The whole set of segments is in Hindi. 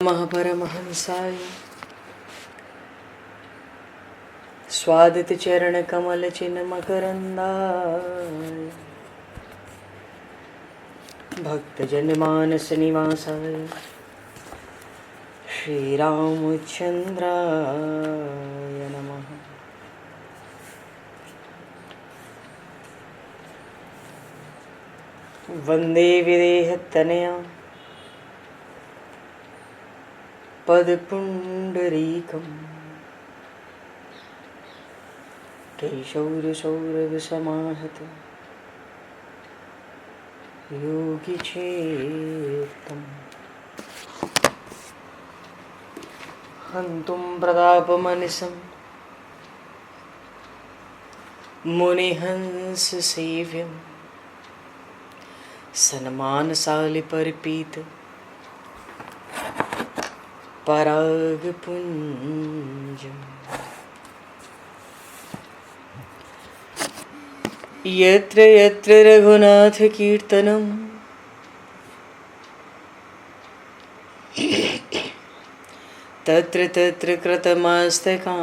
महापरमहंसाय स्वादित चरण कमल चिन्ह मकरंदाय भक्तजन मानस निवासाय श्री रामचंद्राय नमः। वंदे विदेहतनया पदपुंडरीकं केशौरसौरभसमाहत योगिचेतं हन्तुं प्रतापमनिशं मुनिहंससेव्यं सन्मानशालिपरिपीत परागपुञ्जम् यत्र यत्र रघुनाथकीर्तनं तत्र तत्र कृतमस्तकाञ्जलिं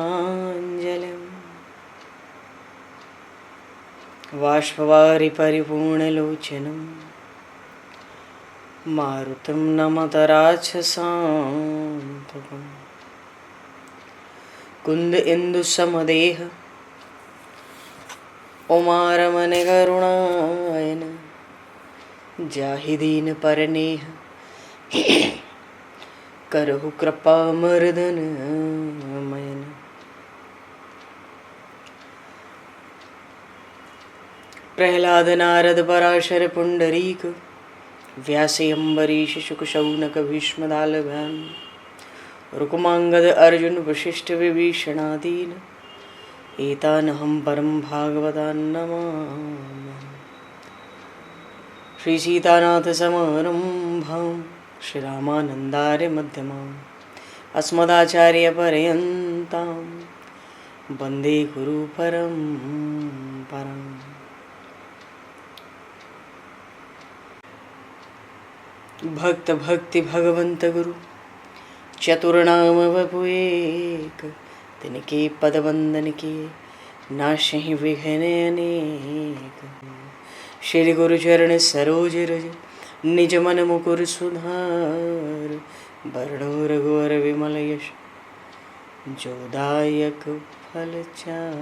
बाष्पवारि परिपूर्णलोचनं मारुतं नमत राक्षसान्तकं कुन्द इंदुसमदेह उमारमण करुणायन जाहि दीन परनेह करहु कृपा मर्दन मयन। प्रहलाद नारद पराशर पुंडरीक व्यासे अम्बरीश शुक शौनक भीष्मदालभ्यां रुक्मांगद अर्जुन वशिष्ठ विभीषणादीन एतानहं परं भागवतान् नमामि। श्री सीतानाथ समारंभां श्री रामानन्दार्य मध्यमाम् अस्मदाचार्य पर्यन्तां वन्दे गुरु परम्पराम्। भक्त भक्ति भगवंत गुरु चतुर्नाम वपु एक तिनके पद वंदन के नाशहि विघ्न अनेक। श्री गुरु चरण सरोज रज निज मन मुकुर सुधार वरणो रघुवर विमल यश जोदायक फलचार।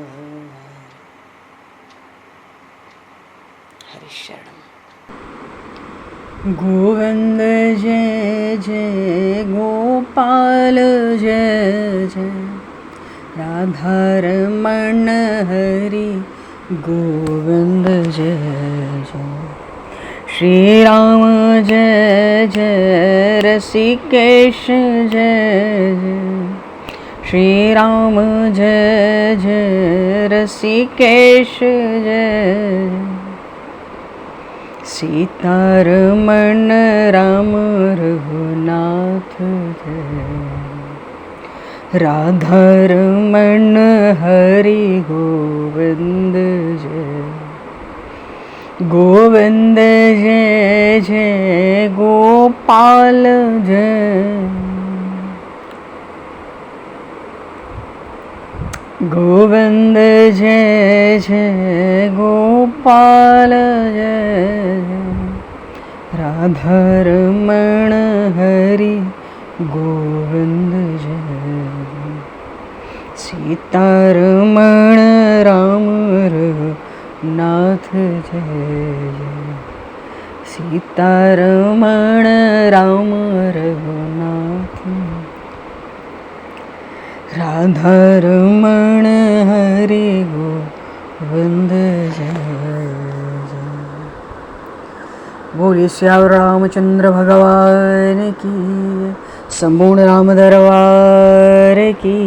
हरिशरण। गोविंद जय जय गोपाल जय जय राधारमण हरि गोविंद जय जय। श्री राम जय जय रसिकेश जय जय श्री राम जय जय रसिकेश जय। सीतारमण राम रघुनाथ जय राधारमण हरि गोविंद जय। गोविंद जय जय गोपाल जय गोविंद जय जय गोपाल जय राधारमण हरि गोविंद जय। सीतारमण राम रघुनाथ जय सीतारमण राम रघुनाथ राधारमण हरि गोविंद जय जय। बोलिए श्याम रामचंद्र भगवान की संपूर्ण राम दरबार की।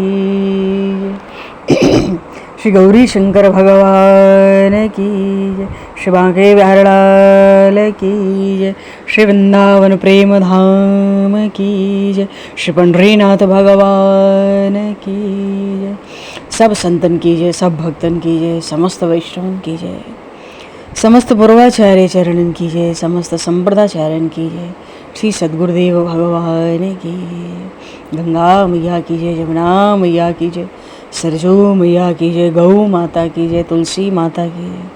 श्री गौरी शंकर भगवान की जय। श्री बांके बिहारी लाल की जय। श्री वृंदावन प्रेम धाम की जय। श्री पंढरीनाथ भगवान की जय। सब संतन की जय, सब भक्तन की जय, समस्त वैष्णवन की जय, समस्त पूर्वाचार्य चरणन की जय, समस्त संप्रदाचार्यन की जय। श्री सद्गुरुदेव भगवान की। गंगा मैया की जय, जमुना मैया की जय, सरजू मैया की जय, गौ माता की जय, तुलसी माता की जय,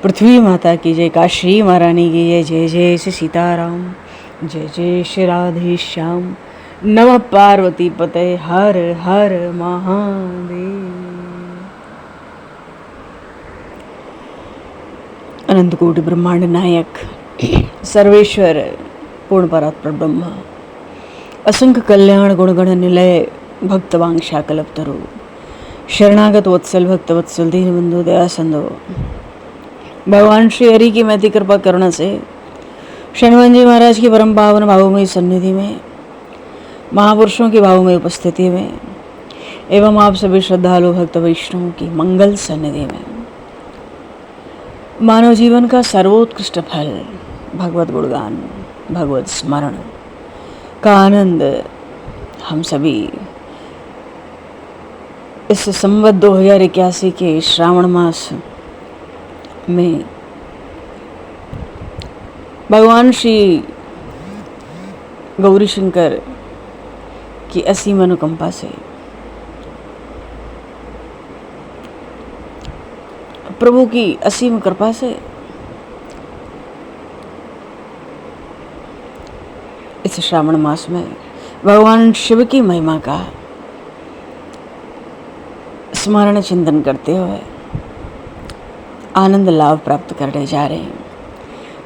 पृथ्वी माता की जय, काशी महारानी की जय। जय जय श्री सीताराम, जय जय श्री राधे श्याम। नमः पार्वती पते, हर हर महादेव। अनंत कोटि ब्रह्मांड नायक सर्वेश्वर पूर्ण परात्पर ब्रह्म, असंख्य कल्याण गुणगण निलय, भक्त वांछा कल्पतरु, शरणागत वत्सल भक्त वत्सल दीनबंधु दया सिंधु, भगवान श्री हरि की महती कृपा करुणा से शनिवन जी महाराज की परम पावन भावमयी सन्निधि में, महापुरुषों की भावमयी उपस्थिति में एवं आप सभी श्रद्धालु भक्त वैष्णवों की मंगल सन्निधि में मानव जीवन का सर्वोत्कृष्ट फल भगवत गुणगान, भगवत स्मरण का आनंद हम सभी इस संवत 2081 के श्रावण मास में भगवान श्री गौरी शंकर की असीम अनुकंपा से, प्रभु की असीम कृपा से इस श्रावण मास में भगवान शिव की महिमा का स्मरण चिंतन करते हुए आनंद लाभ प्राप्त करने जा रहे हैं।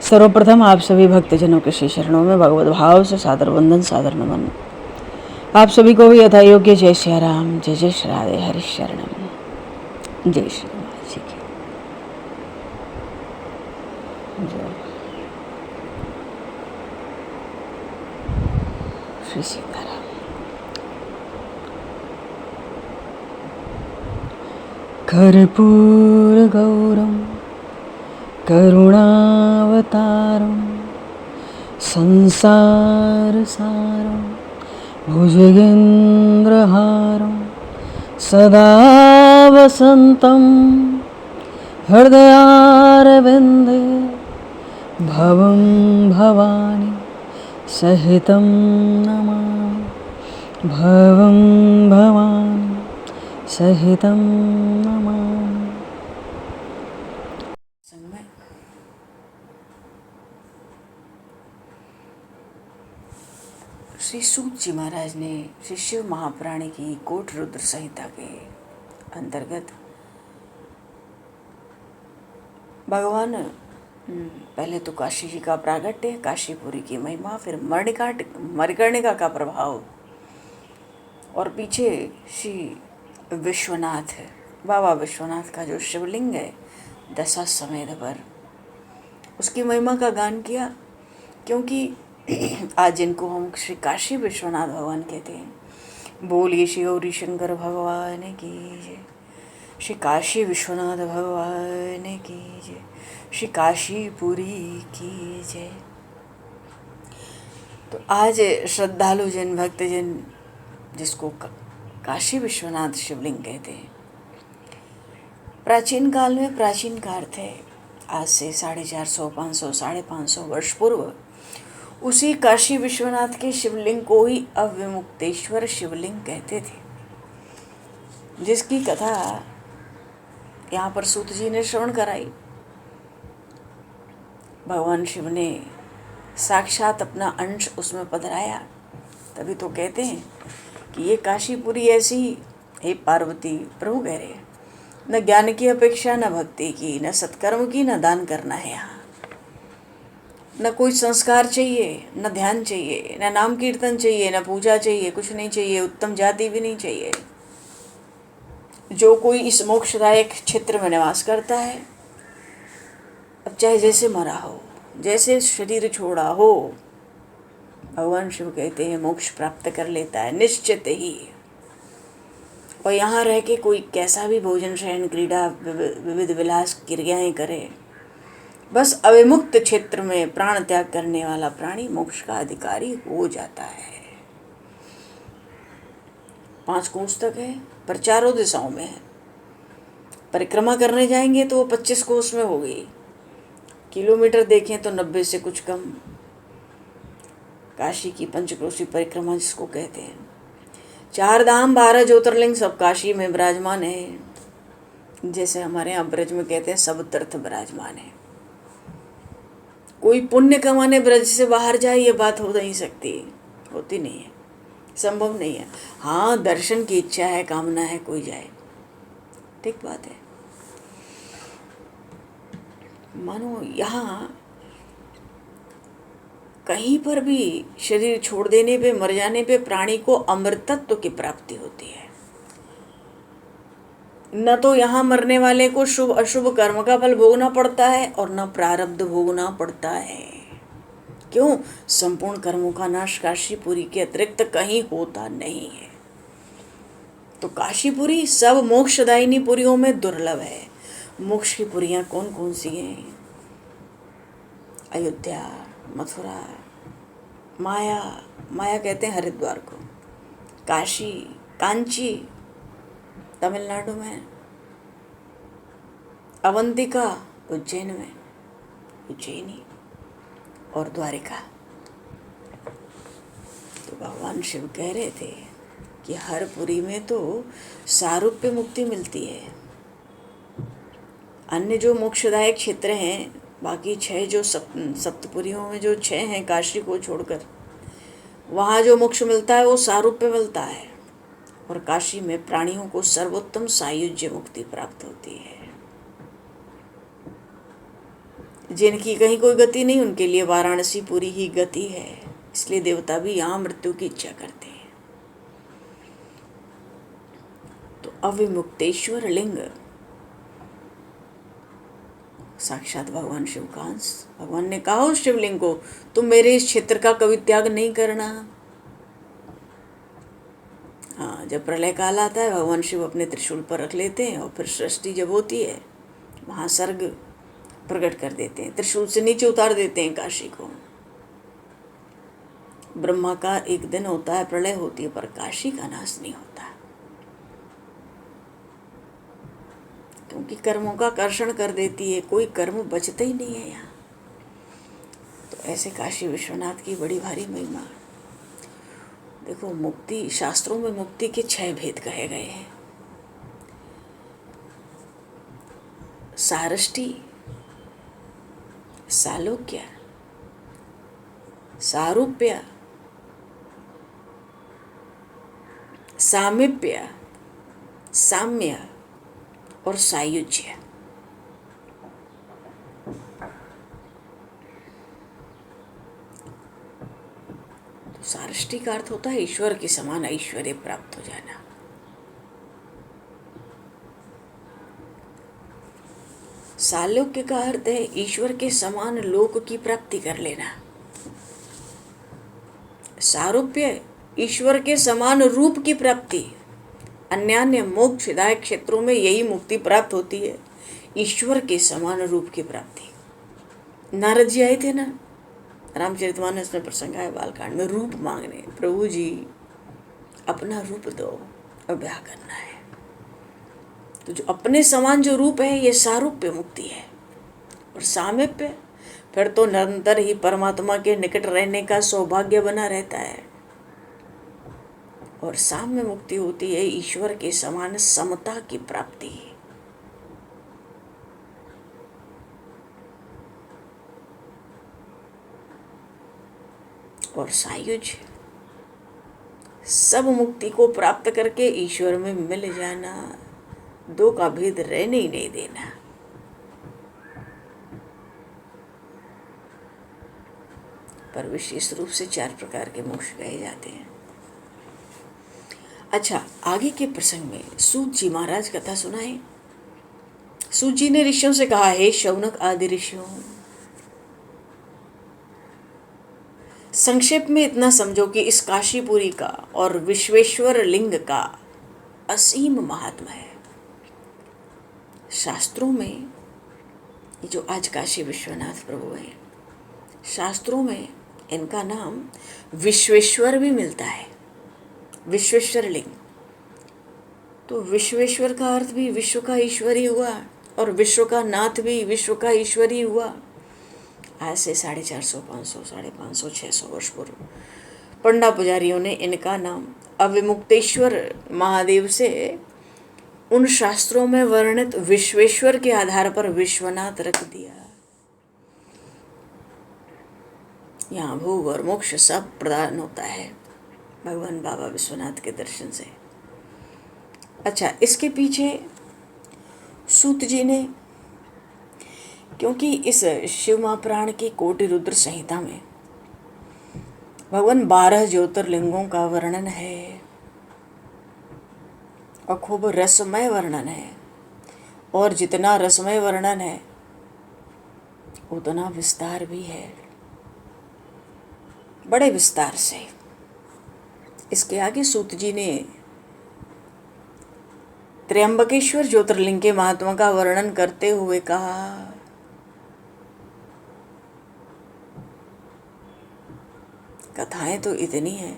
सर्वप्रथम आप सभी भक्तजनों के श्री चरणों में भगवत भाव से सादर वंदन, सादर नमन। आप सभी को भी यथा योग्य जय श्री राम, जय जय श्री राधे हरि शरणम, जय श्री राम जी की जय। श्री सीताराम। कर्पूर गौरम करुणावतारम संसार सारम भुजगेन्द्रहारम सदा वसंतं हृदयारविन्दे भवं भवानी सहितं नमामि, भवं भवानी सहितं नमामि। श्री सूत जी महाराज ने श्री शिव महापुराण की कोट रुद्र संहिता के अंतर्गत भगवान पहले तो काशी जी का प्रागट्य, काशीपुरी की महिमा, फिर मणिकर्णिका का प्रभाव और पीछे श्री विश्वनाथ, बाबा विश्वनाथ का जो शिवलिंग है दशा समेत पर, उसकी महिमा का गान किया। क्योंकि आज जिनको हम श्री काशी विश्वनाथ भगवान कहते हैं, बोलिए श्री गौरी शंकर भगवान की जय, श्री काशी विश्वनाथ भगवान की जय, श्री काशीपुरी की जय। तो आज श्रद्धालु जन, भक्तजन जिसको काशी विश्वनाथ शिवलिंग कहते हैं, प्राचीन काल में, प्राचीन का अर्थ है आज से 450, 500, 550 वर्ष पूर्व उसी काशी विश्वनाथ के शिवलिंग को ही अविमुक्तेश्वर शिवलिंग कहते थे, जिसकी कथा यहाँ पर सूत जी ने श्रवण कराई। भगवान शिव ने साक्षात अपना अंश उसमें पधराया, तभी तो कहते हैं कि ये काशीपुरी ऐसी, हे पार्वती प्रभु कह रहे, न ज्ञान की अपेक्षा, न भक्ति की, न सत्कर्म की, न दान करना है यहाँ, न कोई संस्कार चाहिए, न ध्यान चाहिए, न नाम कीर्तन चाहिए, न पूजा चाहिए, कुछ नहीं चाहिए, उत्तम जाति भी नहीं चाहिए। जो कोई इस मोक्षदायक क्षेत्र में निवास करता है, अब चाहे जैसे मरा हो, जैसे शरीर छोड़ा हो, भगवान शिव कहते हैं मोक्ष प्राप्त कर लेता है निश्चित ही। और यहाँ रह के कोई कैसा भी भोजन, शयन, क्रीड़ा, विविध विलास क्रियाएं करे, बस अविमुक्त क्षेत्र में प्राण त्याग करने वाला प्राणी मोक्ष का अधिकारी हो जाता है। 5 कोस तक है, पर चारों दिशाओं में है। परिक्रमा करने जाएंगे तो वो 25 कोस में हो गई, किलोमीटर देखें तो 90 से कुछ कम, काशी की पंचक्रोशी परिक्रमा जिसको कहते हैं, 4 धाम 12 ज्योतिर्लिंग सब काशी में विराजमान है। जैसे हमारे यहाँ ब्रज में कहते हैं सब तीर्थ विराजमान है। कोई पुण्य कमाने ब्रज से बाहर जाए ये बात हो नहीं सकती, होती नहीं है, संभव नहीं है। हाँ, दर्शन की इच्छा है, कामना है, कोई जाए, ठीक बात है। मानो यहाँ कहीं पर भी शरीर छोड़ देने पे, मर जाने पे प्राणी को अमृतत्व की प्राप्ति होती है। न तो यहाँ मरने वाले को शुभ अशुभ कर्म का फल भोगना पड़ता है और न प्रारब्ध भोगना पड़ता है। क्यों? संपूर्ण कर्मों का नाश काशीपुरी के अतिरिक्त कहीं होता नहीं है। तो काशीपुरी सब मोक्षदायिनी पुरियों में दुर्लभ है। मोक्ष की पुरियां कौन कौन सी हैं? अयोध्या, मथुरा, माया, माया कहते हैं हरिद्वार को, काशी, कांची तमिलनाडु में, अवंतिका उज्जैन में, उज्जैनी, और द्वारिका। तो भगवान शिव कह रहे थे कि हर पुरी में तो सारूप्य मुक्ति मिलती है। अन्य जो मोक्षदायक क्षेत्र हैं, बाकी 6 जो सप्तपुरियों में जो 6 हैं काशी को छोड़कर, वहाँ जो मोक्ष मिलता है वो सारूप्य मिलता है। और काशी में प्राणियों को सर्वोत्तम सायुज्य मुक्ति प्राप्त होती है। जिनकी कहीं कोई गति नहीं, उनके लिए वाराणसी पुरी ही गति है। इसलिए देवता भी यहाँ मृत्यु की इच्छा करते हैं। तो अविमुक्तेश्वर लिंग साक्षात भगवान शिव का अंश। भगवान ने कहा उस शिवलिंग को, तुम मेरे इस क्षेत्र का कभी त्याग नहीं करना। हाँ, जब प्रलय काल आता है भगवान शिव अपने त्रिशूल पर रख लेते हैं और फिर सृष्टि जब होती है वहाँ सर्ग प्रकट कर देते हैं, त्रिशूल से नीचे उतार देते हैं काशी को। ब्रह्मा का एक दिन होता है, प्रलय होती है, पर काशी का नाश नहीं होता, क्योंकि कर्मों का कर्षण कर देती है, कोई कर्म बचता ही नहीं है यहाँ। तो ऐसे काशी विश्वनाथ की बड़ी भारी महिमा। देखो, मुक्ति, शास्त्रों में मुक्ति के 6 भेद कहे गए हैं। सारष्टि, सालोक्य, सारूप्य, सामीप्य, साम्य और सायुज्य। तो सारष्टि का अर्थ होता है ईश्वर के समान ऐश्वर्य प्राप्त हो जाना। सालोक्य का अर्थ है ईश्वर के समान लोक की प्राप्ति कर लेना। सारूप्य, ईश्वर के समान रूप की प्राप्ति। अन्य मोक्षदायक क्षेत्रों में यही मुक्ति प्राप्त होती है, ईश्वर के समान रूप की प्राप्ति। नारद जी आए थे ना रामचरितमानस में प्रसंग है बालकांड में, रूप मांगने, प्रभु जी अपना रूप दो और ब्याह करना है। तो जो अपने समान जो रूप है ये सारूप्य मुक्ति है। और सामीप्य, फिर तो निरंतर ही परमात्मा के निकट रहने का सौभाग्य बना रहता है। और साम्य मुक्ति होती है ईश्वर के समान समता की प्राप्ति। और सायुज्य, सब मुक्ति को प्राप्त करके ईश्वर में मिल जाना, 2 का भेद रहने ही नहीं देना। पर विशेष रूप से 4 प्रकार के मोक्ष कहे जाते हैं। अच्छा, आगे के प्रसंग में सूत जी महाराज कथा सुनाए। सूत जी ने ऋषियों से कहा, हे शौनक आदि ऋषियों, संक्षेप में इतना समझो कि इस काशीपुरी का और विश्वेश्वर लिंग का असीम महात्मा है। शास्त्रों में ये जो आज काशी विश्वनाथ प्रभु हैं, शास्त्रों में इनका नाम विश्वेश्वर भी मिलता है, विश्वेश्वर लिंग। तो विश्वेश्वर का अर्थ भी विश्व का ईश्वर ही हुआ और विश्व का नाथ भी विश्व का ईश्वर ही हुआ। आज से 450, 500, 550, 600 वर्ष पूर्व पंडा पुजारियों ने इनका नाम अविमुक्तेश्वर महादेव से उन शास्त्रों में वर्णित विश्वेश्वर के आधार पर विश्वनाथ रख दिया। यहाँ भोग और मोक्ष सब प्रदान होता है भगवान बाबा विश्वनाथ के दर्शन से। अच्छा, इसके पीछे सूत जी ने, क्योंकि इस शिव महापुराण की कोटि रुद्र संहिता में भगवान 12 ज्योतिर्लिंगों का वर्णन है और खूब रसमय वर्णन है, और जितना रसमय वर्णन है उतना विस्तार भी है, बड़े विस्तार से। इसके आगे सूत जी ने त्र्यंबकेश्वर ज्योतिर्लिंग के महात्मा का वर्णन करते हुए कहा, कथाएं तो इतनी हैं।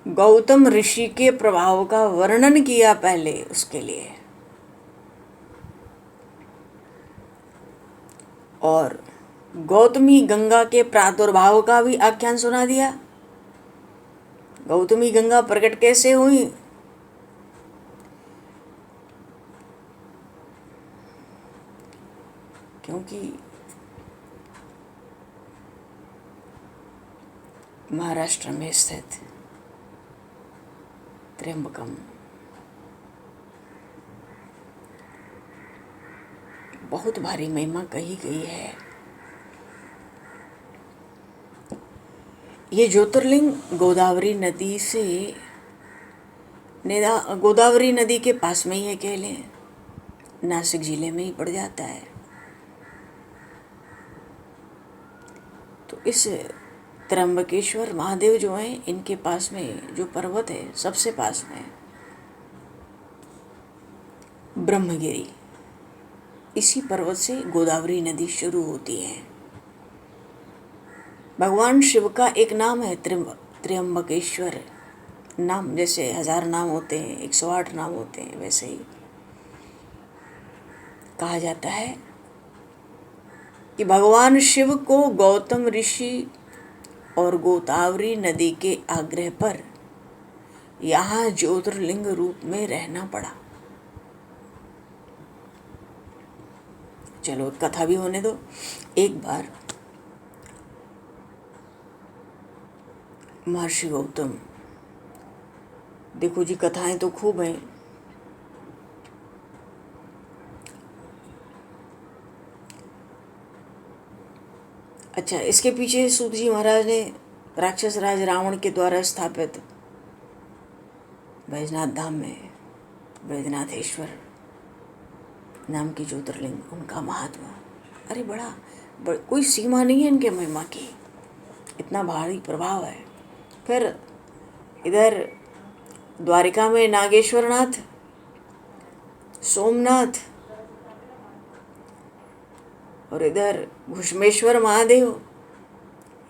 गौतम ऋषि के प्रभाव का वर्णन किया पहले उसके लिए, और गौतमी गंगा के प्रादुर्भाव का भी आख्यान सुना दिया। गौतमी गंगा प्रकट कैसे हुई, क्योंकि महाराष्ट्र में स्थित त्र्यंबकम बहुत भारी महिमा कही गई है। ये ज्योतिर्लिंग गोदावरी नदी से गोदावरी नदी के पास में ही है, कह लें नासिक जिले में ही पड़ जाता है। तो इस त्र्यंबकेश्वर महादेव जो हैं, इनके पास में जो पर्वत है, सबसे पास में ब्रह्मगिरी, इसी पर्वत से गोदावरी नदी शुरू होती है। भगवान शिव का एक नाम है त्र्यंबकेश्वर। नाम जैसे 1000 नाम होते हैं, 108 नाम होते हैं, वैसे ही कहा जाता है कि भगवान शिव को गौतम ऋषि और गोदावरी नदी के आग्रह पर यहाँ ज्योतिर्लिंग रूप में रहना पड़ा। चलो कथा भी होने दो। एक बार महर्षि गौतम, देखो जी कथाएं तो खूब हैं। अच्छा, इसके पीछे सूत जी महाराज ने राक्षस राज रावण के द्वारा स्थापित बैजनाथ धाम में बैजनाथेश्वर नाम की ज्योतिर्लिंग, उनका महात्मा, अरे बड़ा कोई सीमा नहीं है इनके महिमा की, इतना भारी प्रभाव है। फिर इधर द्वारिका में नागेश्वरनाथ, सोमनाथ, और इधर घुष्मेश्वर महादेव,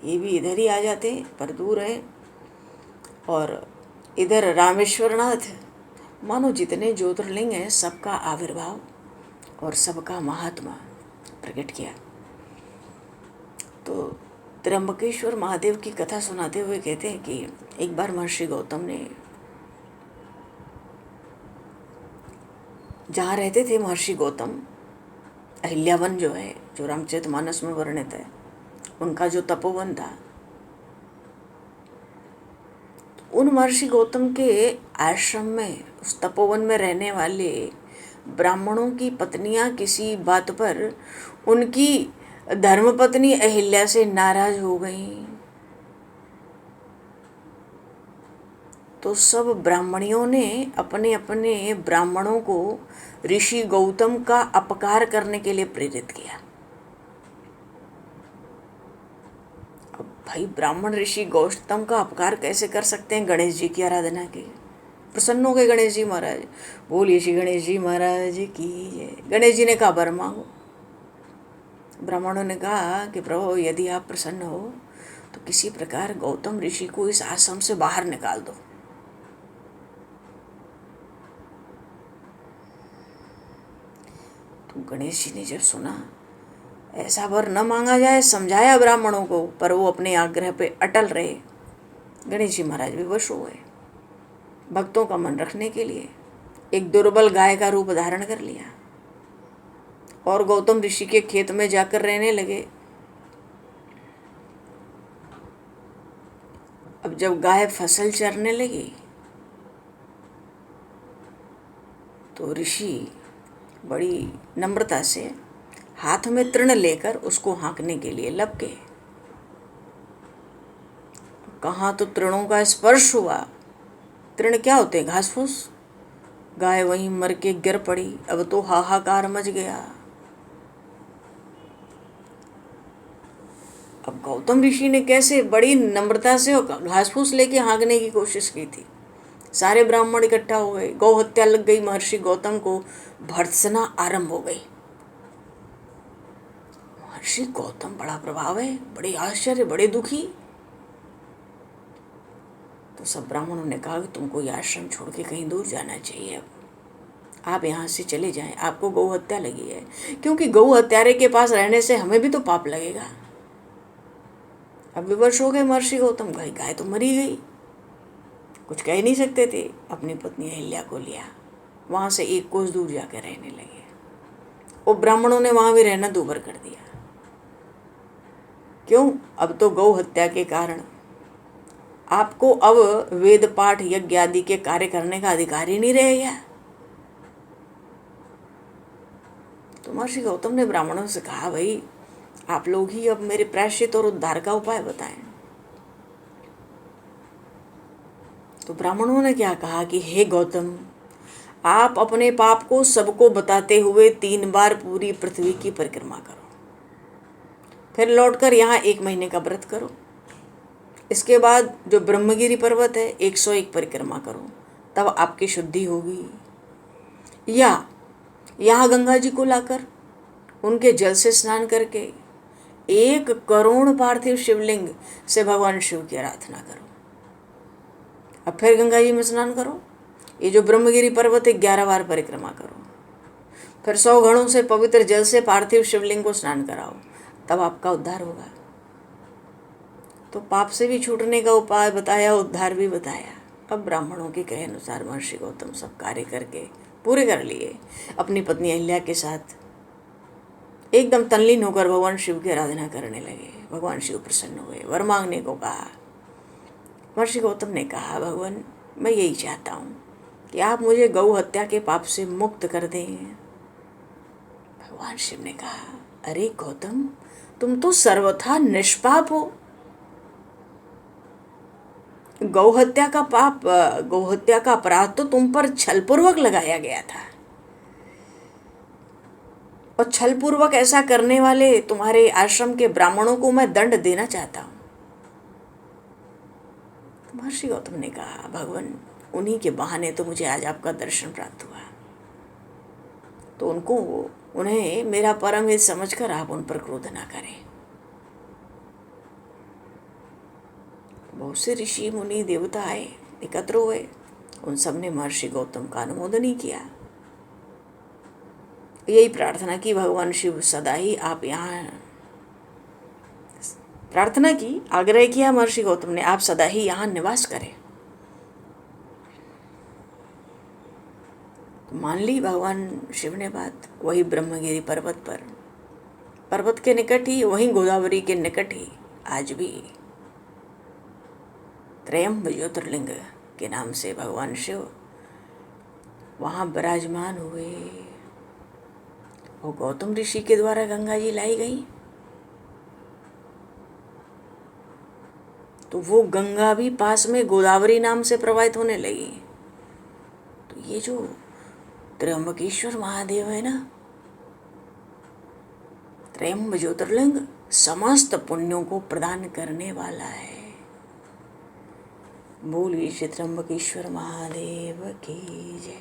ये भी इधर ही आ जाते हैं पर दूर है। और इधर रामेश्वरनाथ, मानो जितने ज्योतिर्लिंग हैं सबका आविर्भाव और सबका महात्मा प्रकट किया। तो त्र्यंबकेश्वर महादेव की कथा सुनाते हुए कहते हैं कि एक बार महर्षि गौतम ने, जहाँ रहते थे महर्षि गौतम, अहिल्यावन जो है, जो रामचरितमानस में वर्णित है, उनका जो तपोवन था, उन महर्षि गौतम के आश्रम में, उस तपोवन में रहने वाले ब्राह्मणों की पत्नियां किसी बात पर उनकी धर्मपत्नी अहिल्या से नाराज हो गईं। तो सब ब्राह्मणियों ने अपने अपने ब्राह्मणों को ऋषि गौतम का अपकार करने के लिए प्रेरित किया। अब भाई ब्राह्मण ऋषि गौतम का अपकार कैसे कर सकते हैं? गणेश जी की आराधना की। प्रसन्न हो गए गणेश जी महाराज, बोलिए श्री गणेश जी महाराज की जय। गणेश जी ने कहा वर मांगो। ब्राह्मणों ने कहा कि प्रभु यदि आप प्रसन्न हो तो किसी प्रकार गौतम ऋषि को इस आश्रम से बाहर निकाल दो। तो गणेश जी ने जब सुना ऐसा वर न मांगा जाए, समझाया ब्राह्मणों को, पर वो अपने आग्रह पे अटल रहे। गणेश जी महाराज विवश हो गए। भक्तों का मन रखने के लिए एक दुर्बल गाय का रूप धारण कर लिया और गौतम ऋषि के खेत में जाकर रहने लगे। अब जब गाय फसल चरने लगी तो ऋषि बड़ी नम्रता से हाथ में तृण लेकर उसको हाँकने के लिए लपके। कहाँ तो तृणों का स्पर्श हुआ। तृण क्या होते हैं? घास फूस। गाय वहीं मर के गिर पड़ी। अब तो हाहाकार मच गया। अब गौतम ऋषि ने कैसे बड़ी नम्रता से घास फूस लेके हाँकने की कोशिश की थी। सारे ब्राह्मण इकट्ठा हो गए। गौ हत्या लग गई। महर्षि गौतम को भर्त्सना आरंभ हो गई। महर्षि गौतम बड़ा प्रभाव है, बड़े आश्चर्य, बड़े दुखी। तो सब ब्राह्मणों ने कहा कि तुमको ये आश्रम छोड़ के कहीं दूर जाना चाहिए। अब आप यहाँ से चले जाएं, आपको गौ हत्या लगी है। क्योंकि गौ हत्यारे के पास रहने से हमें भी तो पाप लगेगा। अब विवश हो गए महर्षि गौतम। गाय तो मरी गई, कुछ कह नहीं सकते थे। अपनी पत्नी अहिल्या को लिया, वहाँ से एक कोस दूर जाकर रहने लगे। वो ब्राह्मणों ने वहाँ भी रहना दूभर कर दिया। क्यों? अब तो गौ हत्या के कारण आपको अब वेद पाठ यज्ञ आदि के कार्य करने का अधिकार ही नहीं रह गया। तो महर्षि गौतम ने ब्राह्मणों से कहा, भाई आप लोग ही अब मेरे प्रायश्चित और उद्धार का उपाय बताएं। तो ब्राह्मणों ने क्या कहा कि हे गौतम, आप अपने पाप को सबको बताते हुए 3 बार पूरी पृथ्वी की परिक्रमा करो, फिर लौटकर यहाँ 1 महीने का व्रत करो। इसके बाद जो ब्रह्मगिरी पर्वत है 101 परिक्रमा करो, तब आपकी शुद्धि होगी। या यहाँ गंगा जी को लाकर उनके जल से स्नान करके 1 करोड़ पार्थिव शिवलिंग से भगवान शिव की आराधना करो। अब फिर गंगा जी में स्नान करो। ये जो ब्रह्मगिरी पर्वत है 11 बार परिक्रमा करो। फिर 100 घड़ों से पवित्र जल से पार्थिव शिवलिंग को स्नान कराओ, तब आपका उद्धार होगा। तो पाप से भी छूटने का उपाय बताया, उद्धार भी बताया। अब ब्राह्मणों के कहे अनुसार महर्षि गौतम सब कार्य करके पूरे कर लिए। अपनी पत्नी अहिल्या के साथ एकदम तल्लीन होकर भगवान शिव की आराधना करने लगे। भगवान शिव प्रसन्न हुए, वर मांगने को कहा। महर्षि गौतम ने कहा, भगवान मैं यही चाहता हूँ कि आप मुझे गौ हत्या के पाप से मुक्त कर दें। भगवान शिव ने कहा, अरे गौतम, तुम तो सर्वथा निष्पाप हो। गौ हत्या का अपराध तो तुम पर छलपूर्वक लगाया गया था, और छलपूर्वक ऐसा करने वाले तुम्हारे आश्रम के ब्राह्मणों को मैं दंड देना चाहता हूँ। महर्षि गौतम ने कहा, भगवान उन्हीं के बहाने तो मुझे आज आपका दर्शन प्राप्त हुआ, तो उन्हें मेरा परम हित समझकर आप उन पर क्रोध ना करें। बहुत से ऋषि मुनि देवता आए, एकत्र हुए। उन सब ने महर्षि गौतम का अनुमोदन ही किया। यही प्रार्थना की, भगवान शिव सदा ही आप यहाँ, प्रार्थना की, आग्रह किया महर्षि गौतम ने, आप सदा ही यहाँ निवास करें। तो मान ली भगवान शिव ने बात। वही ब्रह्मगिरी पर्वत के निकट ही, वहीं गोदावरी के निकट ही आज भी त्रयंब ज्योतिर्लिंग के नाम से भगवान शिव वहाँ विराजमान हुए। वो गौतम ऋषि के द्वारा गंगा जी लाई गई, तो वो गंगा भी पास में गोदावरी नाम से प्रवाहित होने लगी। तो ये जो त्र्यंबकेश्वर महादेव है ना, त्रयंब ज्योतिर्लिंग समस्त पुण्यों को प्रदान करने वाला है। बोलिए श्री त्र्यंबकेश्वर महादेव की जय।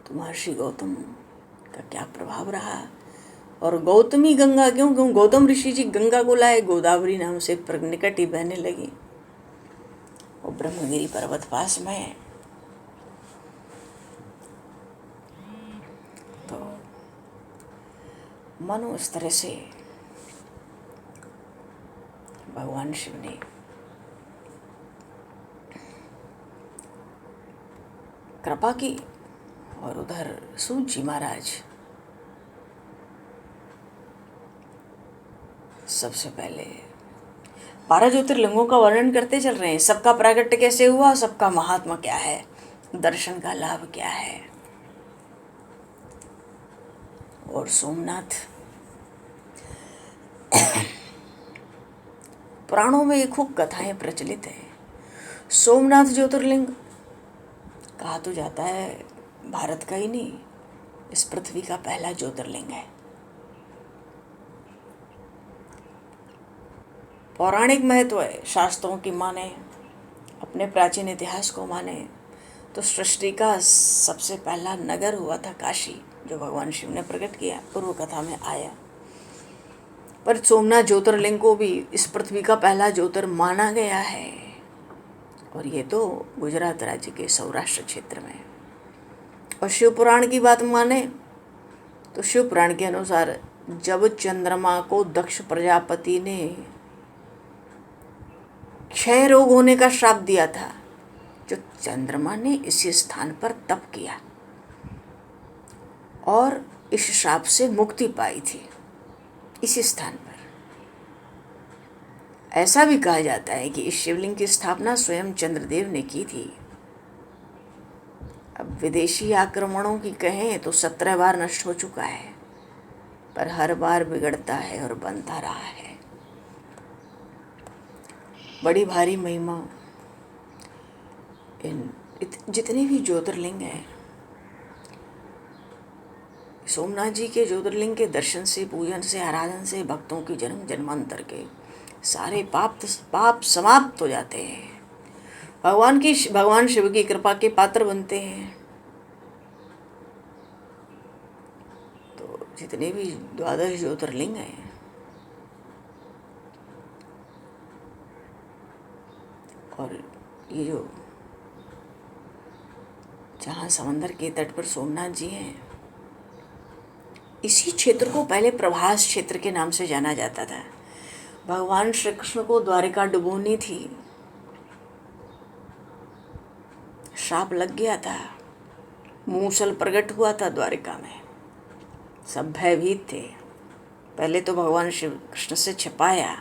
तो महर्षि गौतम का क्या प्रभाव रहा। और गौतमी गंगा, क्यों गौतम ऋषि जी गंगा को लाए, गोदावरी नाम से निकट ही बहने लगी। और ब्रह्मगिरी पर्वत पास में है। तो मानो इस तरह से भगवान शिव ने कृपा की और उधर सूत जी महाराज सबसे पहले 12 ज्योतिर्लिंगों का वर्णन करते चल रहे हैं। सबका प्राकट्य कैसे हुआ, सबका महात्मा क्या है, दर्शन का लाभ क्या है। और सोमनाथ, पुराणों में ये खूब कथाएं प्रचलित हैं। सोमनाथ ज्योतिर्लिंग कहा तो जाता है भारत का ही नहीं, इस पृथ्वी का पहला ज्योतिर्लिंग है। पौराणिक महत्व है, शास्त्रों की माने, अपने प्राचीन इतिहास को माने तो सृष्टि का सबसे पहला नगर हुआ था काशी, जो भगवान शिव ने प्रकट किया, पूर्व कथा में आया। पर सोमनाथ ज्योतिर्लिंग को भी इस पृथ्वी का पहला ज्योतिर माना गया है, और ये तो गुजरात राज्य के सौराष्ट्र क्षेत्र में। और शिव पुराण की बात माने तो शिव पुराण के अनुसार जब चंद्रमा को दक्ष प्रजापति ने क्षय रोग होने का श्राप दिया था, जो चंद्रमा ने इसी स्थान पर तप किया और इस श्राप से मुक्ति पाई थी इसी स्थान पर। ऐसा भी कहा जाता है कि इस शिवलिंग की स्थापना स्वयं चंद्रदेव ने की थी। अब विदेशी आक्रमणों की कहें तो 17 बार नष्ट हो चुका है, पर हर बार बिगड़ता है और बनता रहा है। बड़ी भारी महिमा इन जितने भी ज्योतिर्लिंग हैं, सोमनाथ जी के ज्योतिर्लिंग के दर्शन से, पूजन से, आराधन से भक्तों की जन्म जन्मांतर के सारे पाप समाप्त हो जाते हैं। भगवान शिव की कृपा के पात्र बनते हैं। तो जितने भी 12 ज्योतिर्लिंग हैं, और ये जो जहाँ समंदर के तट पर सोमनाथ जी हैं, इसी क्षेत्र को पहले प्रभास क्षेत्र के नाम से जाना जाता था। भगवान श्री कृष्ण को द्वारिका डुबोनी थी, श्राप लग गया था, मूसल प्रकट हुआ था द्वारिका में, सब भयभीत थे। पहले तो भगवान श्री कृष्ण से छिपाया,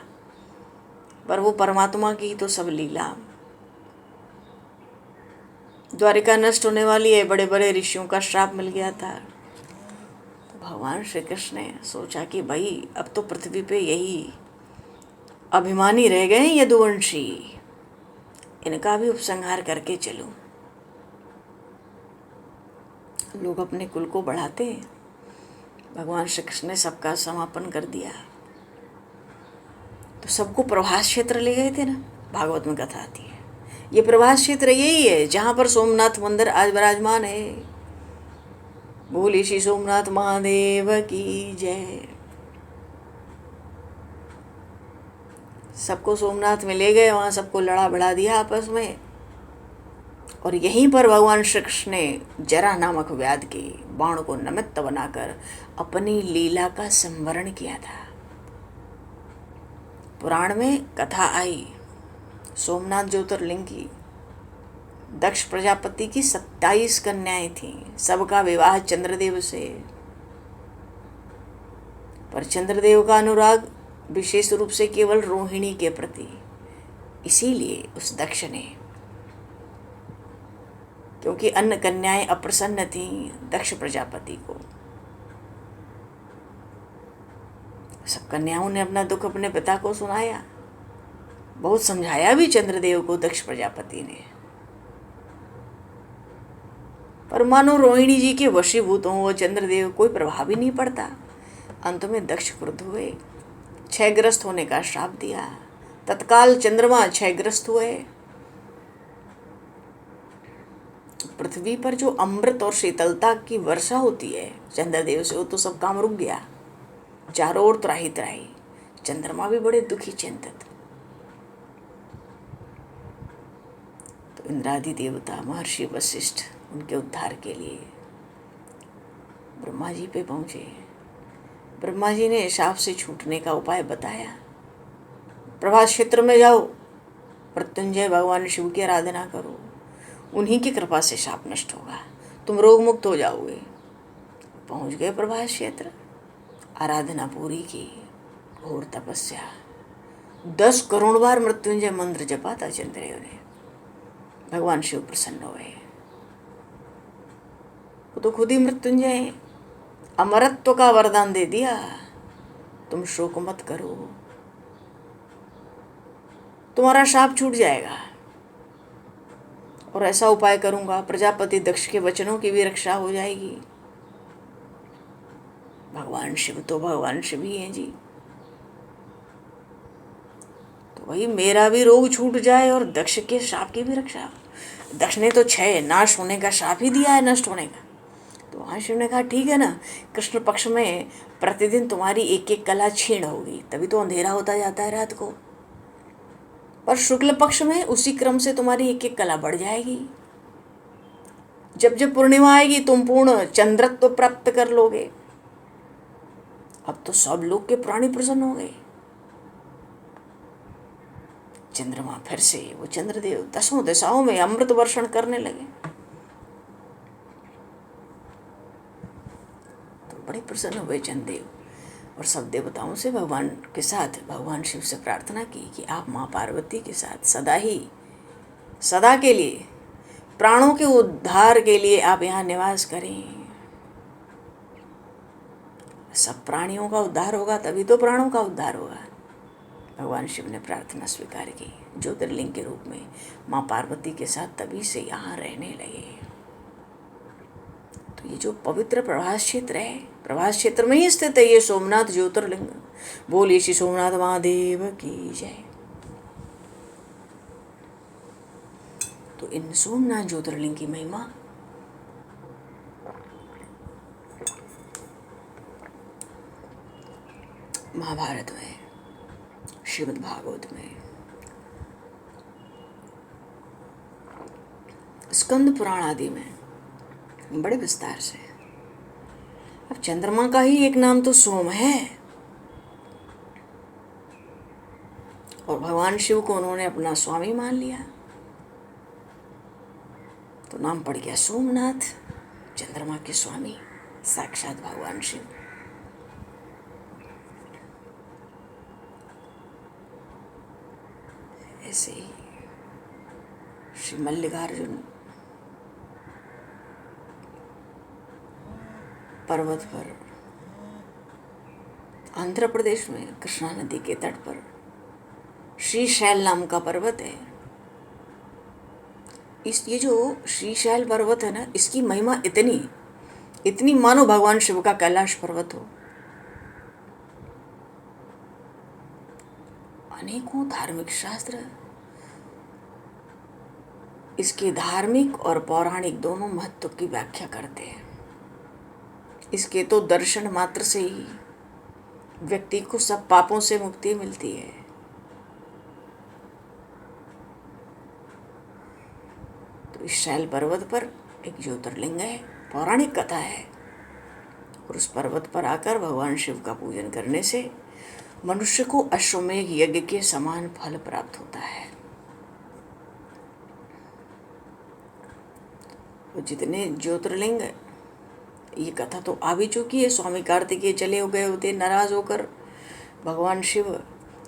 पर वो परमात्मा की तो सब लीला। द्वारिका नष्ट होने वाली है, बड़े बड़े ऋषियों का श्राप मिल गया था। तो भगवान श्री कृष्ण ने सोचा कि भाई अब तो पृथ्वी पे यही अभिमानी रह गए यदुवंशी, इनका भी उपसंहार करके चलूं। लोग अपने कुल को बढ़ाते हैं, भगवान श्री कृष्ण ने सबका समापन कर दिया। तो सबको प्रभास क्षेत्र ले गए थे ना, भागवत में कथा आती है। ये प्रभास क्षेत्र यही है जहाँ पर सोमनाथ मंदिर आज विराजमान है। बोले श्री सोमनाथ महादेव की जय। सबको सोमनाथ में ले गए, वहाँ सबको लड़ा भिड़ा दिया आपस में, और यहीं पर भगवान श्री कृष्ण ने जरा नामक व्याध के बाण को निमित्त बनाकर अपनी लीला का संवरण किया था। पुराण में कथा आई सोमनाथ ज्योतिर्लिंग की। दक्ष प्रजापति की 27 कन्याएं थीं, सबका विवाह चंद्रदेव से। पर चंद्रदेव का अनुराग विशेष रूप से केवल रोहिणी के प्रति, इसीलिए उस दक्ष ने, क्योंकि अन्य कन्याएं अप्रसन्न थीं दक्ष प्रजापति को, सब कन्याओं ने अपना दुख अपने पिता को सुनाया। बहुत समझाया भी चंद्रदेव को दक्ष प्रजापति ने, पर मानो रोहिणी जी के वशीभूत हों वो चंद्रदेव, कोई प्रभाव ही नहीं पड़ता। अंत में दक्ष क्रुद्ध हुए, क्षयग्रस्त होने का श्राप दिया। तत्काल चंद्रमा क्षयग्रस्त हुए। पृथ्वी पर जो अमृत और शीतलता की वर्षा होती है चंद्रदेव से, वो तो सब काम रुक गया, चारों ओर त्राही त्राही। चंद्रमा भी बड़े दुखी चिंतित। तो इंद्रादि देवता महर्षि वशिष्ठ उनके उद्धार के लिए ब्रह्मा जी पे पहुंचे। ब्रह्मा जी ने शाप से छूटने का उपाय बताया। प्रभास क्षेत्र में जाओ, मृत्युंजय भगवान शिव की आराधना करो, उन्हीं की कृपा से शाप नष्ट होगा, तुम रोग मुक्त हो जाओगे। पहुंच गए प्रभास क्षेत्र, आराधना पूरी की, घोर तपस्या, 10 करोड़ बार मृत्युंजय मंत्र जपा था चंद्रदेव ने। भगवान शिव प्रसन्न हुए। वो तो खुद ही मृत्युंजय है, अमरत्व का वरदान दे दिया, तुम शोक मत करो, तुम्हारा शाप छूट जाएगा। और ऐसा उपाय करूंगा, प्रजापति दक्ष के वचनों की भी रक्षा हो जाएगी। भगवान शिव तो भगवान शिव ही हैं जी। तो वही मेरा भी रोग छूट जाए और दक्ष के शाप की भी रक्षा। दक्ष ने तो 6 नाश होने का शाप ही दिया है, नष्ट होने का। तो वहाँ शिव ने कहा ठीक है ना, कृष्ण पक्ष में प्रतिदिन तुम्हारी एक एक कला क्षीण होगी, तभी तो अंधेरा होता जाता है रात को। और शुक्ल पक्ष में उसी क्रम से तुम्हारी एक एक कला बढ़ जाएगी। जब जब पूर्णिमा आएगी तुम पूर्ण चंद्रत्व प्राप्त कर लोगे। अब तो सब लोग के प्राणी प्रसन्न हो गए। चंद्रमा फिर से, वो चंद्रदेव 10 दिशाओं में अमृत वर्षण करने लगे। तो बड़े प्रसन्न हुए चंद्रदेव और सब देवताओं से भगवान के साथ भगवान शिव से प्रार्थना की कि आप माँ पार्वती के साथ सदा के लिए प्राणों के उद्धार के लिए आप यहाँ निवास करें। सब प्राणियों का उद्धार होगा तभी तो प्राणों का उद्धार होगा। भगवान शिव ने प्रार्थना स्वीकार की, ज्योतिर्लिंग के रूप में माँ पार्वती के साथ तभी से यहाँ रहने लगे। तो ये जो पवित्र प्रभास क्षेत्र है, प्रभास क्षेत्र में ही स्थित है ये सोमनाथ ज्योतिर्लिंग। बोलिए श्री सोमनाथ महादेव की जय। तो इन सोमनाथ ज्योतिर्लिंग की महिमा महाभारत में, श्रीमद् भागवत में, स्कंद पुराण आदि में बड़े विस्तार से। अब चंद्रमा का ही एक नाम तो सोम है और भगवान शिव को उन्होंने अपना स्वामी मान लिया, तो नाम पड़ गया सोमनाथ, चंद्रमा के स्वामी साक्षात भगवान शिव। ऐसे ही श्री मल्लिकार्जुन पर्वत पर, आंध्र प्रदेश में कृष्णा नदी के तट पर श्रीशैल नाम का पर्वत है। ये जो श्रीशैल पर्वत है ना, इसकी महिमा इतनी मानो भगवान शिव का कैलाश पर्वत हो। अनेकों धार्मिक शास्त्र इसके धार्मिक और पौराणिक दोनों महत्व की व्याख्या करते हैं। इसके तो दर्शन मात्र से ही व्यक्ति को सब पापों से मुक्ति मिलती है। तो इस शैल पर्वत पर एक ज्योतिर्लिंग है, पौराणिक कथा है, और उस पर्वत पर आकर भगवान शिव का पूजन करने से मनुष्य को अश्वमेघ यज्ञ के समान फल प्राप्त होता है। तो जितने ज्योतिर्लिंग, ये कथा तो आ भी चुकी है, स्वामी कार्तिकेय चले गए होते नाराज होकर, भगवान शिव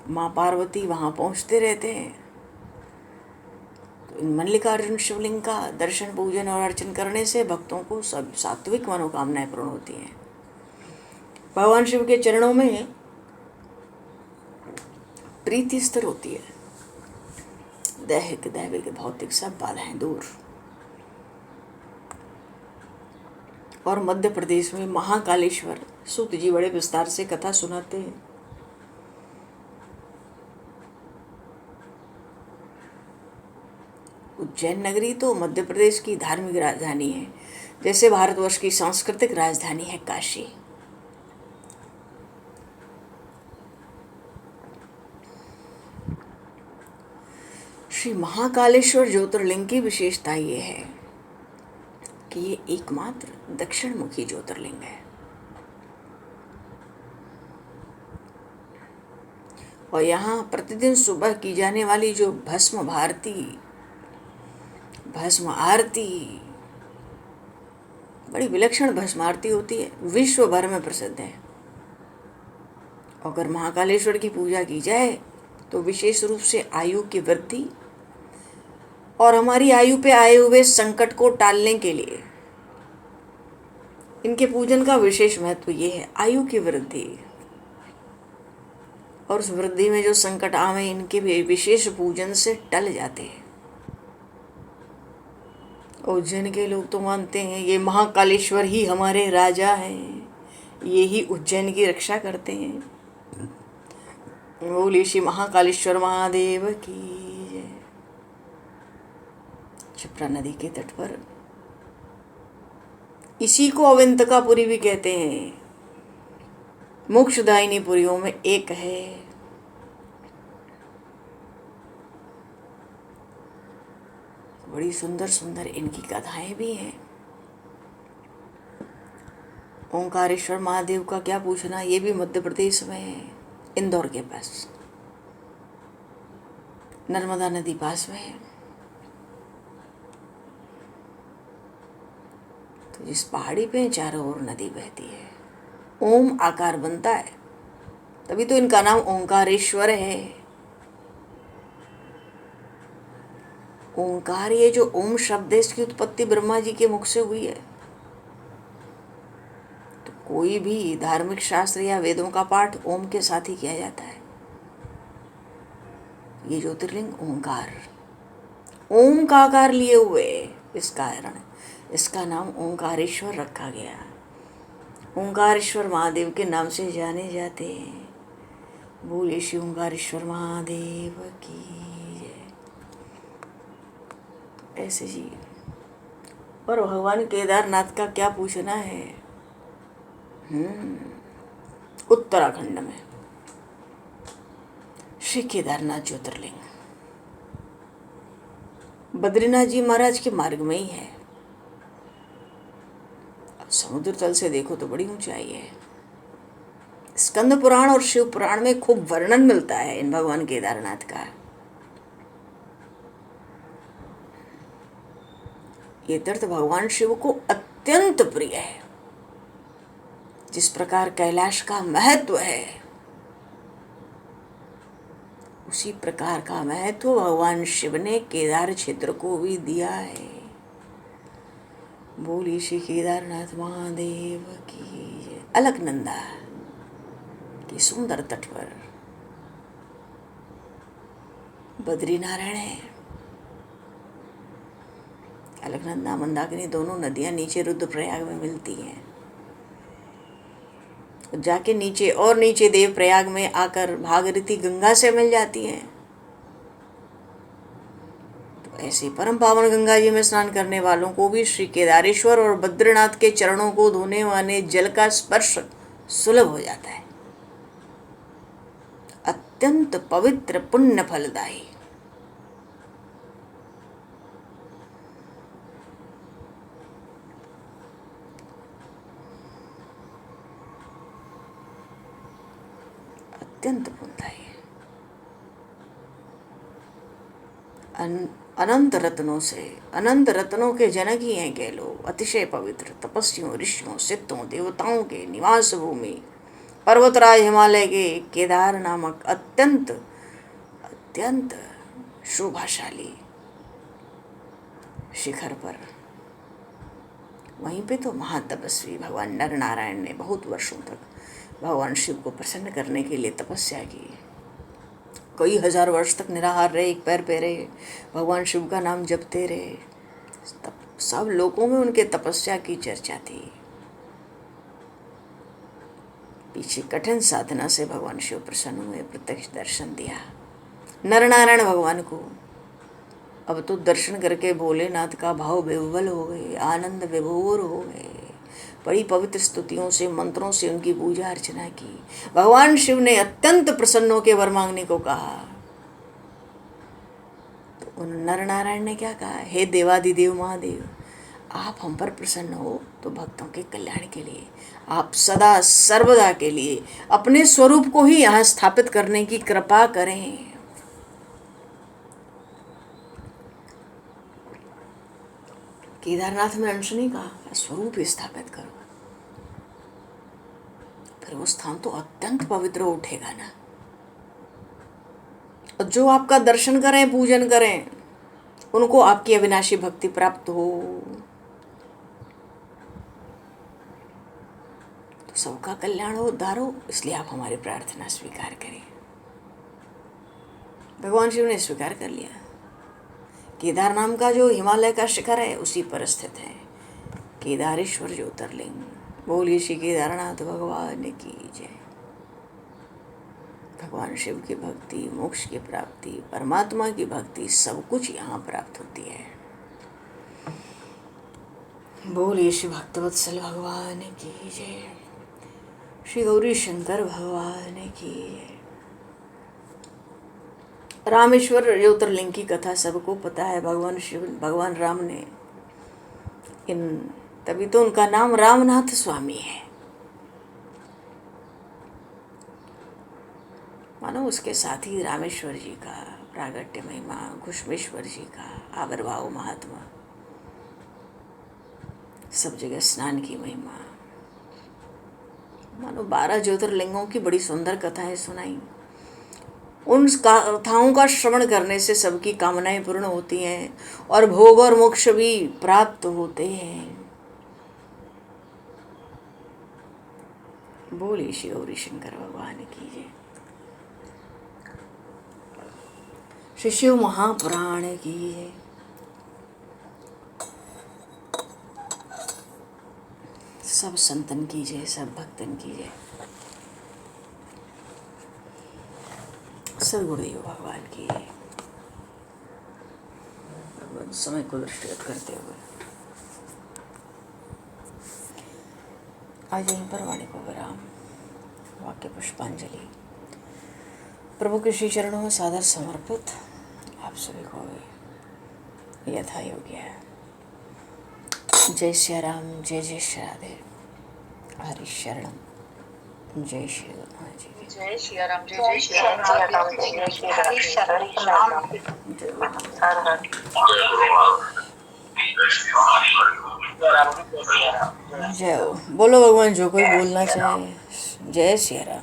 माँ पार्वती वहाँ पहुँचते रहते हैं। तो इन मल्लिकार्जुन शिवलिंग का दर्शन पूजन और अर्चन करने से भक्तों को सब सात्विक मनोकामनाएं पूर्ण होती हैं। भगवान शिव के चरणों में प्रीति स्थिर होती है, दैहिक दैविक भौतिक सब बाधाएं दूर। और मध्य प्रदेश में महाकालेश्वर, सूत जी बड़े विस्तार से कथा सुनाते हैं। उज्जैन नगरी तो मध्य प्रदेश की धार्मिक राजधानी है, जैसे भारतवर्ष की सांस्कृतिक राजधानी है काशी। श्री महाकालेश्वर ज्योतिर्लिंग की विशेषता ये है कि ये एकमात्र दक्षिण मुखी ज्योतिर्लिंग है। और यहाँ प्रतिदिन सुबह की जाने वाली जो भस्म आरती, बड़ी विलक्षण भस्म आरती होती है, विश्व भर में प्रसिद्ध है। अगर महाकालेश्वर की पूजा की जाए तो विशेष रूप से आयु की वृद्धि और हमारी आयु पे आए हुए संकट को टालने के लिए इनके पूजन का विशेष महत्व ये है, आयु की वृद्धि। और उस वृद्धि में जो संकट आवे इनके भी विशेष पूजन से टल जाते हैं। उज्जैन के लोग तो मानते हैं ये महाकालेश्वर ही हमारे राजा हैं, ये ही उज्जैन की रक्षा करते हैं। बोलिए श्री महाकालेश्वर महादेव की जय। क्षिप्रा नदी के तट पर इसी को अवंतिकापुरी भी कहते हैं। मोक्षदायिनी पुरियों में एक है। बड़ी सुंदर सुंदर इनकी कथाएं भी हैं। ओंकारेश्वर महादेव का क्या पूछना, ये भी मध्य प्रदेश में है, इंदौर के पास, नर्मदा नदी पास में है। तो जिस पहाड़ी पे चारों ओर नदी बहती है, ओम आकार बनता है, तभी तो इनका नाम ओंकारेश्वर है। ओंकार, ये जो ओम शब्द है, इसकी उत्पत्ति ब्रह्मा जी के मुख से हुई है। तो कोई भी धार्मिक शास्त्र या वेदों का पाठ ओम के साथ ही किया जाता है। ये ज्योतिर्लिंग ओंकार, ओम का आकार लिए हुए, इस कारण इसका नाम ओंकारेश्वर रखा गया। ओंकारेश्वर महादेव के नाम से जाने जाते हैं। बोले श्री ओंकारेश्वर महादेव की जय। ऐसे जी। और भगवान केदारनाथ का क्या पूछना है। उत्तराखंड में श्री केदारनाथ ज्योतिर्लिंग बद्रीनाथ जी महाराज के मार्ग में ही है। समुद्र तल से देखो तो बड़ी ऊंचाई है। स्कंद पुराण और शिव पुराण में खूब वर्णन मिलता है इन भगवान केदारनाथ का। ये तीर्थ भगवान शिव को अत्यंत प्रिय है। जिस प्रकार कैलाश का महत्व है, उसी प्रकार का महत्व भगवान शिव ने केदार क्षेत्र को भी दिया है। बोली श्री केदारनाथ महादेव की। अलकनंदा के सुंदर तट पर बद्रीनारायण है। अलकनंदा मंदाकिनी दोनों नदियां नीचे रुद्रप्रयाग में मिलती हैं। जाके नीचे और नीचे देवप्रयाग में आकर भागीरथी गंगा से मिल जाती हैं। तो ऐसे परम पावन गंगा जी में स्नान करने वालों को भी श्री केदारेश्वर और बद्रीनाथ के चरणों को धोने वाले जल का स्पर्श सुलभ हो जाता है। अत्यंत पवित्र पुण्य फलदायी। अत्यंत पुण्यदायी। अनंत रत्नों से, अनंत रत्नों के जनक ही हैं कह लो। अतिशय पवित्र, तपस्वियों, ऋषियों, सिद्धों, देवताओं के निवास भूमि, पर्वतराज हिमालय के केदार नामक अत्यंत अत्यंत शोभाशाली शिखर पर, वहीं पे तो महातपस्वी भगवान नर नारायण ने बहुत वर्षों तक भगवान शिव को प्रसन्न करने के लिए तपस्या की। कई हजार वर्ष तक निराहार रहे, एक पैर पे रहे, भगवान शिव का नाम जपते रहे। तब सब लोगों में उनके तपस्या की चर्चा थी। पीछे कठिन साधना से भगवान शिव प्रसन्न हुए, प्रत्यक्ष दर्शन दिया नर नारायण भगवान को। अब तो दर्शन करके भोलेनाथ का भाव विह्वल हो गए, आनंद विभोर हो गए। बड़ी पवित्र स्तुतियों से, मंत्रों से उनकी पूजा अर्चना की। भगवान शिव ने अत्यंत प्रसन्न होकर वर मांगने को कहा। तो उन नर नारायण ने क्या कहा, हे देवादिदेव महादेव, आप हम पर प्रसन्न हो तो तो भक्तों के कल्याण के लिए, आप सदा सर्वदा के लिए अपने स्वरूप को ही यहाँ स्थापित करने की कृपा करें। केदारनाथ में अंश ने कहा स्वरूप स्थापित करो, फिर वो स्थान तो अत्यंत पवित्र उठेगा ना। और जो आपका दर्शन करें, पूजन करें, उनको आपकी अविनाशी भक्ति प्राप्त हो, तो सबका कल्याण हो, उद्धार हो। इसलिए आप हमारी प्रार्थना स्वीकार करें। भगवान शिव ने स्वीकार कर लिया। केदार नाम का जो हिमालय का शिखर है उसी पर स्थित है केदारेश्वर ज्योतिर्लिंग। बोलिए श्री केदारनाथ भगवान की जय। भगवान शिव की भक्ति, मोक्ष की प्राप्ति, परमात्मा की भक्ति, सब कुछ यहाँ प्राप्त होती है। बोलिए श्री भक्तवत्सल भगवान की जय, श्री गौरी शंकर भगवान की जय। रामेश्वर ज्योतिर्लिंग की कथा सबको पता है। भगवान शिव, भगवान राम ने तभी तो उनका नाम रामनाथ स्वामी है। मानो उसके साथ ही रामेश्वर जी का प्रागट्य महिमा, घुष्मेश्वर जी का आविर्भाव महात्मा, सब जगह स्नान की महिमा, मानो 12 ज्योतिर्लिंगों की बड़ी सुंदर कथाएं सुनाई। उन कथाओं का श्रवण करने से सबकी कामनाएं पूर्ण होती हैं और भोग और मोक्ष भी प्राप्त होते हैं। बोलिए श्री गौरी शंकर भगवान की जय, श्री शिव महापुराण की जय। सब संतन की जय, सब भक्तन की जय, सब गुरुदेव भगवान की जय। भगवान समय को दृष्टिगत करते हुए आज यहीं पर वाणी को विराम। वाक्य पुष्पांजलि प्रभु के श्री चरणों में सादर समर्पित आप सभी को यथा योग्य है। जय श्री राम, जय जय श्री राधे, हरि शरणम, जय श्री हनुमान जी की जय श्री राम, जय जय श्री राम, जय श्री हरि शरणम, जय हो। बोलो भगवान जो कोई बोलना चाहे। जय श्री राम।